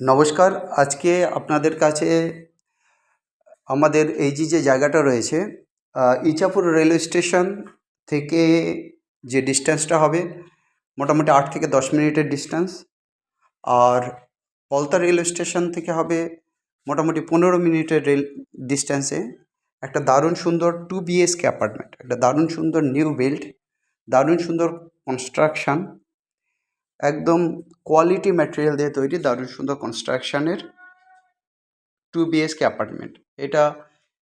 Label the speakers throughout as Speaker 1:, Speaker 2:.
Speaker 1: নমস্কার। আজকে আপনাদের কাছে আমাদের এই যে জায়গাটা রয়েছে, ইচাপুর রেলওয়ে স্টেশন থেকে যে ডিস্টেন্সটা হবে মোটামুটি 8 থেকে 10 মিনিটের ডিস্টেন্স। আর পলতা রেলওয়ে স্টেশন থেকে হবে মোটামুটি 15 মিনিটের ডিস্টেন্সে একটা দারুণ সুন্দর 2 বিএসকে অ্যাপার্টমেন্ট, একটা দারুণ সুন্দর নিউ বিল্ড, দারুণ সুন্দর কনস্ট্রাকশান, একদম কোয়ালিটি ম্যাটেরিয়াল দিয়ে তৈরি দারুণ সুন্দর কনস্ট্রাকশানের 2 বিএসকে অ্যাপার্টমেন্ট। এটা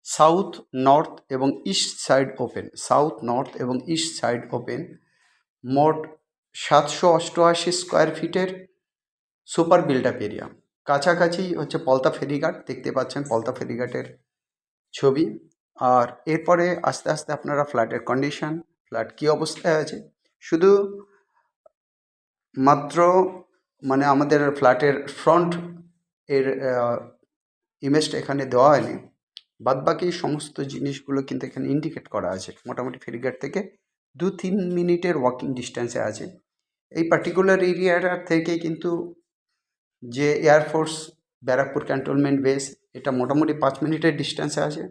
Speaker 1: সাউথ, নর্থ এবং east side open, south, north এবং ইস্ট সাইড ওপেন। মোট 788 স্কোয়ার ফিটের সুপার বিল্ড আপ এরিয়া। কাছাকাছি হচ্ছে পলতা ফেরিঘাট, দেখতে পাচ্ছেন পলতা ফেরিঘাটের ছবি। আর এরপরে আস্তে আস্তে আপনারা ফ্ল্যাটের কন্ডিশন, ফ্ল্যাট কী অবস্থায় আছে, শুধু মাত্র মানে আমাদের ফ্ল্যাটের ফ্রন্ট এর ইমেজটা এখানে দেওয়া হয়নি, বাদবাকি সমস্ত জিনিসগুলো কিন্তু এখানে ইন্ডিকেট করা আছে। মোটামুটি ফেরিঘাট থেকে 2-3 মিনিটের ওয়াকিং ডিস্টেন্সে আছে। এই পার্টিকুলার এরিয়াটা থেকে কিন্তু যে এয়ারফোর্স ব্যারাকপুর ক্যান্টনমেন্ট বেস, এটা মোটামুটি 5 মিনিটের ডিস্টেন্সে আছে।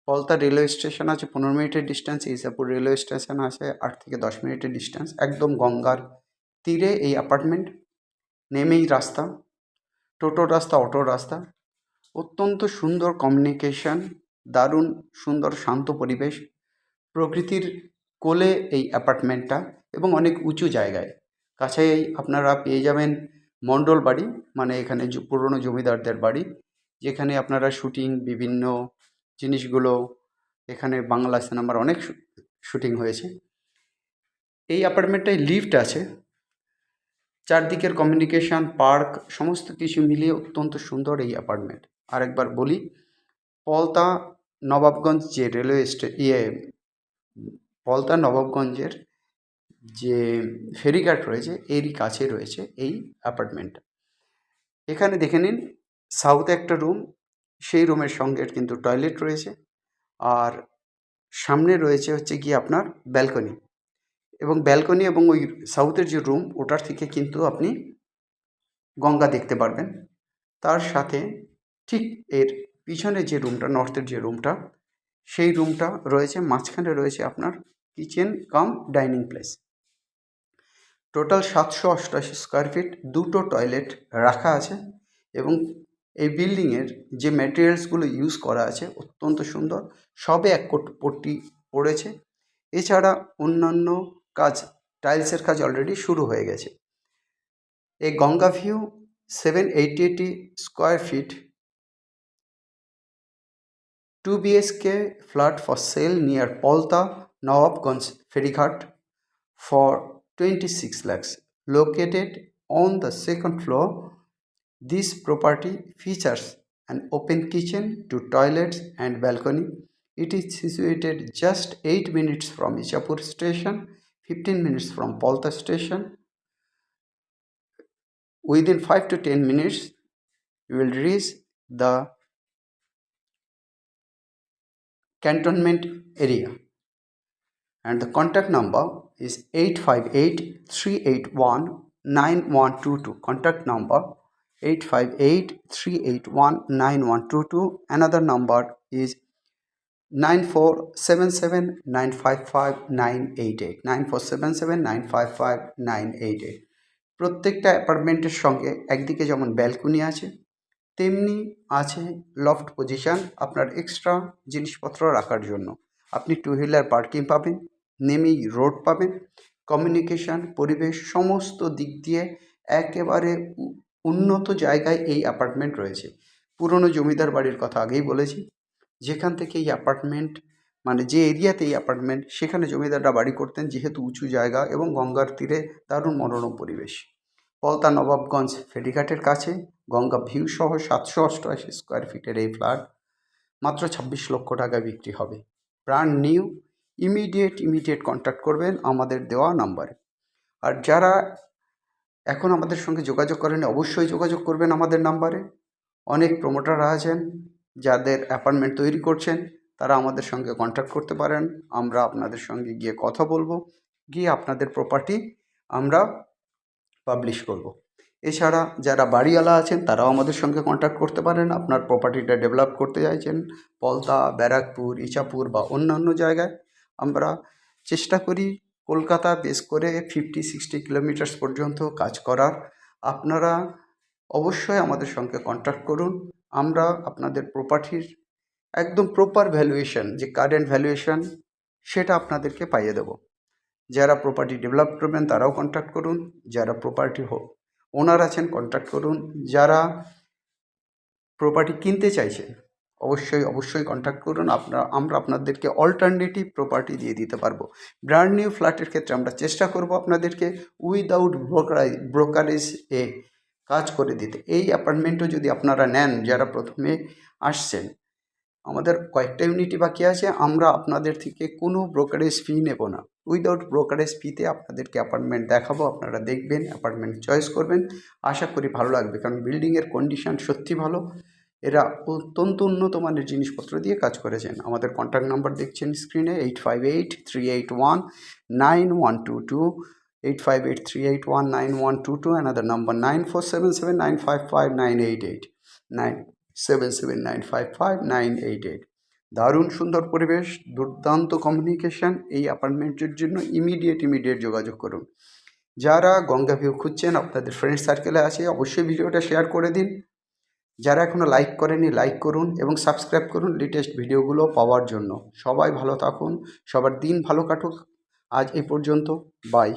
Speaker 1: পলতা রেলওয়ে স্টেশন আছে 15 মিনিটের ডিস্টেন্স, ইসাপুর রেলওয়ে স্টেশন আছে 8 থেকে 10 মিনিটের ডিস্টেন্স। একদম গঙ্গার তীরে এই অ্যাপার্টমেন্ট, নেমেই রাস্তা, টোটো রাস্তা, অটো রাস্তা, অত্যন্ত সুন্দর কমিউনিকেশন, দারুণ সুন্দর শান্ত পরিবেশ, প্রকৃতির কোলে এই অ্যাপার্টমেন্টটা এবং অনেক উঁচু জায়গায়। কাছেই আপনারা পেয়ে যাবেন মণ্ডল বাড়ি, মানে এখানে পুরনো জমিদারদের বাড়ি, যেখানে আপনারা শুটিং, বিভিন্ন জিনিসগুলো, এখানে বাংলা সিনেমার অনেক শুটিং হয়েছে। এই অ্যাপার্টমেন্টটায় লিফট আছে, চারদিকের কমিউনিকেশান, পার্ক, সমস্ত কিছু মিলিয়ে অত্যন্ত সুন্দর এই অ্যাপার্টমেন্ট। আরেকবার বলি, পলতা নবাবগঞ্জ যে রেলওয়ে পলতা নবাবগঞ্জের যে ফেরিঘাট রয়েছে এরই কাছে রয়েছে এই অ্যাপার্টমেন্টটা। এখানে দেখে নিন, সাউথে একটা রুম, সেই রুমের সঙ্গে কিন্তু টয়লেট রয়েছে, আর সামনে রয়েছে হচ্ছে গিয়ে আপনার ব্যালকনি, এবং ব্যালকনি এবং ওই সাউথের যে রুম ওটার থেকে কিন্তু আপনি গঙ্গা দেখতে পারবেন। তার সাথে ঠিক এর পিছনে যে রুমটা, নর্থের যে রুমটা, সেই রুমটা রয়েছে, মাঝখানে রয়েছে আপনার kitchen cum dining place. Total 788 square feet, 2টো টয়লেট রাখা আছে, এবং এই বিল্ডিংয়ের যে ম্যাটেরিয়ালসগুলো ইউজ করা আছে অত্যন্ত সুন্দর, সবে এক পট্টি পড়েছে। এছাড়া অন্যান্য কাজ, টাইলসের কাজ অলরেডি শুরু হয়ে গেছে। এই Ganga view 780 square feet 2 BHK flat for sale near Polta, Nawabganj Ferryghat for 26 lakhs. Located on the second floor, this property features an open kitchen, 2 toilets and balcony. It is situated just 8 minutes from Ichapur station, 15 minutes from Polta station. Within 5 to 10 minutes, you will reach the cantonment area, and the contact number is 858-381-9122. Contact number 858-381-9122. Another number is 9477-955-988, 9477-955-988. প্রত্যেকটা অ্যাপার্টমেন্টের সঙ্গে একদিকে যেমন balcony আছে, তেমনি আছে loft position আপনার extra জিনিসপত্র রাখার জন্য। আপনি 2 হুইলার পার্কিং পাবেন, নেমেই রোড পাবেন, কমিউনিকেশান, পরিবেশ, সমস্ত দিক দিয়ে একেবারে উন্নত জায়গায় এই অ্যাপার্টমেন্ট রয়েছে। পুরনো জমিদার বাড়ির কথা আগেই বলেছি, যেখান থেকে এই অ্যাপার্টমেন্ট, মানে যে এরিয়াতে এই অ্যাপার্টমেন্ট, সেখানে জমিদাররা বাড়ি করতেন, যেহেতু উঁচু জায়গা এবং গঙ্গার তীরে দারুণ মনোরম পরিবেশ। পলতা নবাবগঞ্জ ফেরিঘাটের কাছে গঙ্গা ভিউ সহ 788 স্কোয়ার ফিটের এই ফ্ল্যাট মাত্র 26 লক্ষ টাকায় বিক্রি হবে, ব্র্যান্ড নিউ। ইমিডিয়েট কন্ট্যাক্ট করবেন আমাদের দেওয়া নাম্বারে। আর যারা এখন আমাদের সঙ্গে যোগাযোগ করেন, অবশ্যই যোগাযোগ করবেন আমাদের নাম্বারে। অনেক প্রমোটাররা আছেন যাদের অ্যাপার্টমেন্ট তৈরি করছেন, তারা আমাদের সঙ্গে কন্ট্যাক্ট করতে পারেন। আমরা আপনাদের সঙ্গে গিয়ে কথা বলবো, গিয়ে আপনাদের প্রপার্টি আমরা পাবলিশ করব। এছাড়া যারা বাড়িওয়ালা আছেন তারাও আমাদের সঙ্গে কন্ট্যাক্ট করতে পারেন। আপনার প্রপার্টিটা ডেভেলপ করতে চাইছেন পলতা, ব্যারাকপুর, ইছাপুর বা অন্যান্য জায়গায়, আমরা চেষ্টা করি কলকাতা বেস করে 50-60 কিলোমিটার্স পর্যন্ত কাজ করার। আপনারা অবশ্যই আমাদের সঙ্গে কন্ট্যাক্ট করুন। আমরা আপনাদের প্রপার্টির একদম প্রপার ভ্যালুয়েশন, যে কারেন্ট ভ্যালুয়েশন, সেটা আপনাদেরকে পাইয়ে দেবো। যারা প্রপার্টি ডেভেলপ করবেন তারাও কন্ট্যাক্ট করুন, যারা প্রপার্টি ওনার আছেন কন্ট্যাক্ট করুন, যারা প্রপার্টি কিনতে চাইছেন অবশ্যই কন্ট্যাক্ট করুন। আমরা আপনাদেরকে অল্টারনেটিভ প্রপার্টি দিয়ে দিতে পারবো। ব্র্যান্ড নিউ ফ্ল্যাটের ক্ষেত্রে আমরা চেষ্টা করব আপনাদেরকে উইদাউট ব্রোকারেজ কাজ করে দিতে। এই অ্যাপার্টমেন্টও যদি আপনারা নেন, যারা প্রথমে আসছেন, আমাদের কয়েকটা ইউনিটই বাকি আছে, আমরা আপনাদের থেকে কোনো ব্রোকারেজ ফি নেব না। উইদাউট ব্রোকারেজ ফিতে আপনাদেরকে অ্যাপার্টমেন্ট দেখাবো, আপনারা দেখবেন, অ্যাপার্টমেন্ট চয়েস করবেন। আশা করি ভালো লাগবে, কারণ বিল্ডিংয়ের কন্ডিশন সত্যি ভালো। এরা অত্যন্ত উন্নত মানের জিনিসপত্র দিয়ে কাজ করেছেন। আমাদের কন্ট্যাক্ট নাম্বার দেখছেন স্ক্রিনে, 8583819122, 8583819122, অ্যানাদার নাম্বার 9477955988, 9779555988। দারুণ সুন্দর পরিবেশ, দুর্দান্ত কমিউনিকেশন। এই অ্যাপার্টমেন্টের জন্য ইমিডিয়েট যোগাযোগ করুন। যারা গঙ্গা ভিউ খুঁজছেন, আপনাদের ফ্রেন্ড সার্কেলে আছে, অবশ্যই ভিডিওটা শেয়ার করে দিন। যারা এখনও লাইক করেনি লাইক করুন এবং সাবস্ক্রাইব করুন লেটেস্ট ভিডিওগুলো পাওয়ার জন্য। সবাই ভালো থাকুন, সবার দিন ভালো কাটুক। আজ এই পর্যন্ত, বাই।